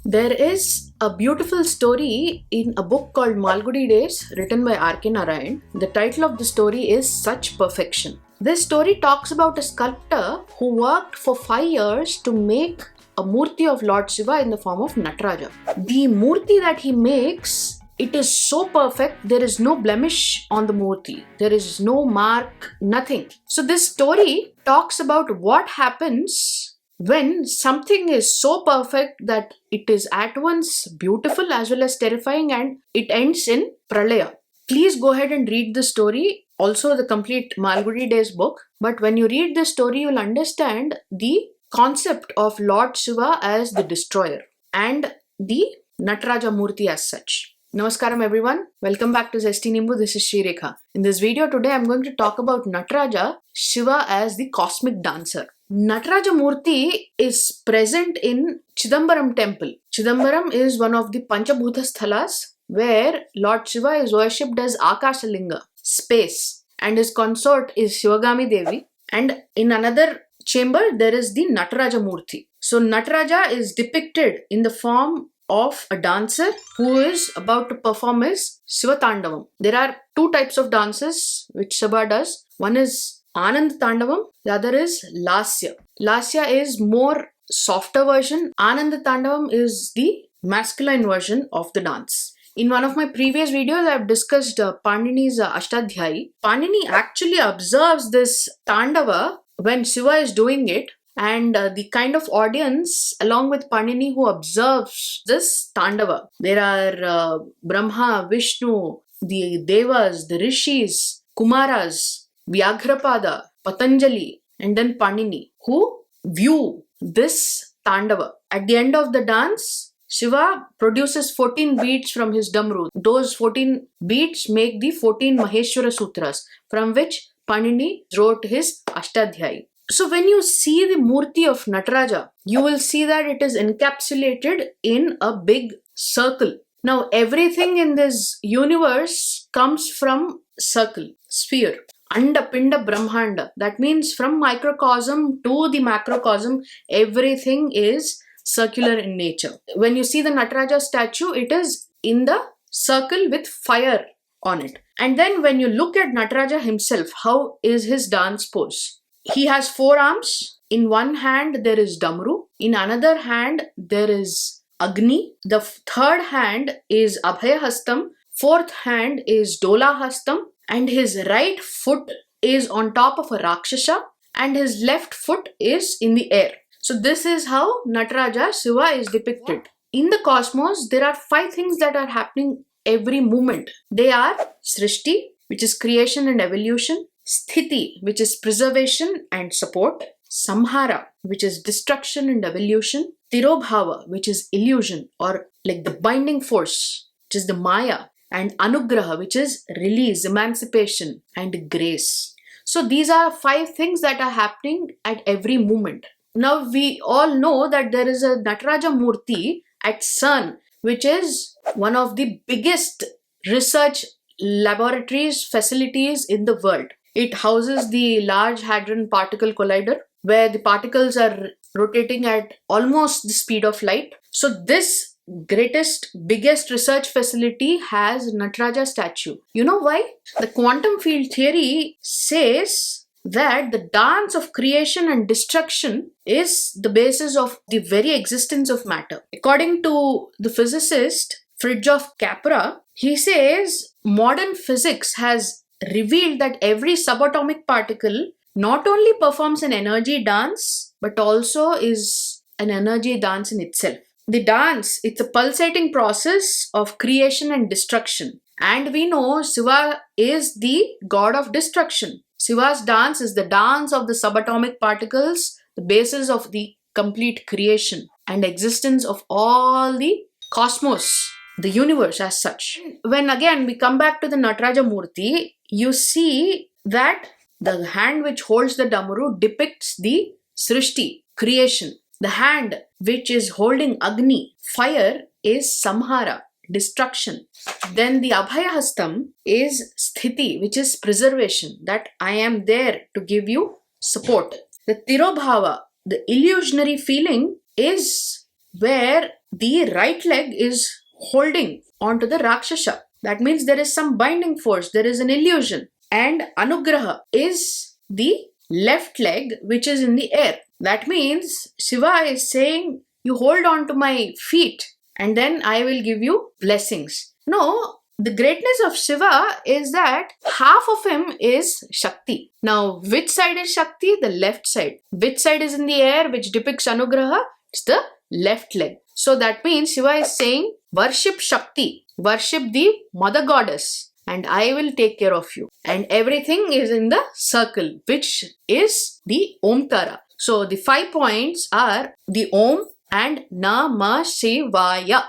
There is a beautiful story in a book called Malgudi Days written by R.K. Narayan. The title of the story is Such Perfection. This story talks about a sculptor who worked for 5 years to make a murti of Lord Shiva in the form of Nataraja. The murti that he makes, it is so perfect, there is no blemish on the murti. There is no mark, nothing. So this story talks about what happens when something is so perfect that it is at once beautiful as well as terrifying, and it ends in pralaya. Please go ahead and read the story, also the complete Malgudi Days book. But when you read the story, you'll understand the concept of Lord Shiva as the destroyer and the Nataraja Murti as such. Namaskaram everyone, welcome back to Zesty Nimbu. This is Srirekha. In this video today, I'm going to talk about Nataraja, Shiva as the cosmic dancer. Nataraja Murti is present in Chidambaram temple. Chidambaram is one of the Panchabhuta Sthalas where Lord Shiva is worshipped as Akashalinga, space, and his consort is Shivagami Devi. And in another chamber, there is the Nataraja Murti. So Nataraja is depicted in the form of a dancer who is about to perform his Shiva Tandavam. There are two types of dances which Shiva does. One is Anand Tandavam, the other is Lasya. Lasya is more softer version. Anand Tandavam is the masculine version of the dance. In one of my previous videos, I have discussed Panini's Ashtadhyayi. Panini actually observes this Tandava when Shiva is doing it, and the kind of audience along with Panini who observes this Tandava. There are Brahma, Vishnu, the Devas, the Rishis, Kumaras, Vyaghrapada, Patanjali, and then Panini, who view this Tandava. At the end of the dance, Shiva produces 14 beads from his damru. Those 14 beads make the 14 Maheshwara Sutras, from which Panini wrote his Ashtadhyayi. So when you see the Murti of Nataraja, you will see that it is encapsulated in a big circle. Now everything in this universe comes from circle, sphere. Anda, Pinda, Brahmanda. That means from microcosm to the macrocosm, everything is circular in nature. When you see the Nataraja statue, it is in the circle with fire on it. And then when you look at Nataraja himself, how is his dance pose? He has 4 arms. In one hand, there is Damru. In another hand, there is Agni. The third hand is Abhaya Hastam. Fourth hand is Dola Hastam. And his right foot is on top of a Rakshasa, and his left foot is in the air. So this is how Nataraja Shiva is depicted. In the cosmos, there are 5 things that are happening every moment. They are Srishti, which is creation and evolution; Sthiti, which is preservation and support; Samhara, which is destruction and evolution; Tirobhava, which is illusion or like the binding force, which is the Maya; and Anugraha, which is release, emancipation, and grace. So these are 5 things that are happening at every moment. Now we all know that there is a Nataraja Murti at CERN, which is one of the biggest research laboratories, facilities in the world. It houses the Large Hadron Particle Collider, where the particles are rotating at almost the speed of light. So this biggest research facility has Nataraja statue. You know why? The quantum field theory says that the dance of creation and destruction is the basis of the very existence of matter. According to the physicist Fritjof Capra, he says modern physics has revealed that every subatomic particle not only performs an energy dance but also is an energy dance in itself. The dance, it's a pulsating process of creation and destruction. And we know Shiva is the god of destruction. Shiva's dance is the dance of the subatomic particles, the basis of the complete creation and existence of all the cosmos, the universe as such. When again we come back to the Nataraja Murti, you see that the hand which holds the Damru depicts the Srishti, creation. The hand which is holding Agni, fire, is Samhara, destruction. Then the Abhaya Hastam is Sthiti, which is preservation, that I am there to give you support. The Tirobhava, the illusionary feeling, is where the right leg is holding onto the Rakshasa. That means there is some binding force, there is an illusion. And Anugraha is the left leg which is in the air. That means Shiva is saying, you hold on to my feet and then I will give you blessings. No, the greatness of Shiva is that half of him is Shakti. Now, which side is Shakti? The left side. Which side is in the air, which depicts Anugraha? It's the left leg. So that means Shiva is saying, worship Shakti, worship the mother goddess, and I will take care of you. And everything is in the circle, which is the Omkara. So the 5 points are the Om and Namah Shivaya.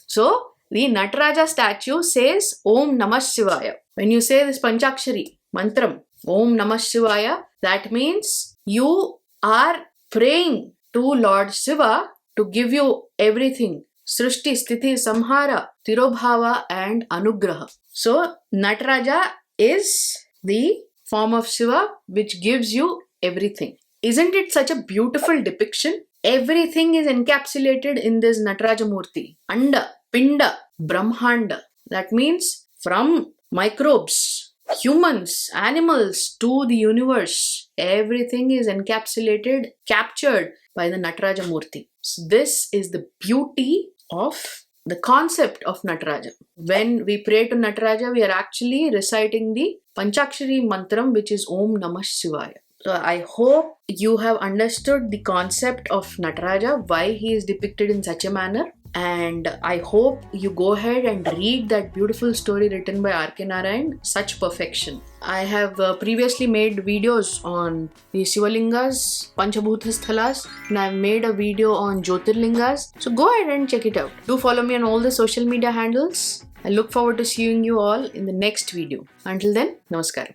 So the Nataraja statue says Om Namah Shivaya. When you say this Panchakshari mantram, Om Namah Shivaya, that means you are praying to Lord Shiva to give you everything. Srishti, Sthiti, Samhara, Tirobhava and Anugraha. So Nataraja is the form of Shiva which gives you everything. Isn't it such a beautiful depiction? Everything is encapsulated in this Nataraja Murti. Anda, Pinda, Brahmanda. That means from microbes, humans, animals to the universe. Everything is encapsulated, captured by the Nataraja Murti. So this is the beauty of the concept of Nataraja. When we pray to Nataraja, we are actually reciting the Panchakshari mantram, which is Om Namah Shivaya. So I hope you have understood the concept of Nataraja, why he is depicted in such a manner. And I hope you go ahead and read that beautiful story written by R.K. Narayan, such perfection. I have previously made videos on the Shivalingas, Panchabhuta Sthalas, and I've made a video on Jyotirlingas. So go ahead and check it out. Do follow me on all the social media handles. I look forward to seeing you all in the next video. Until then, Namaskaram.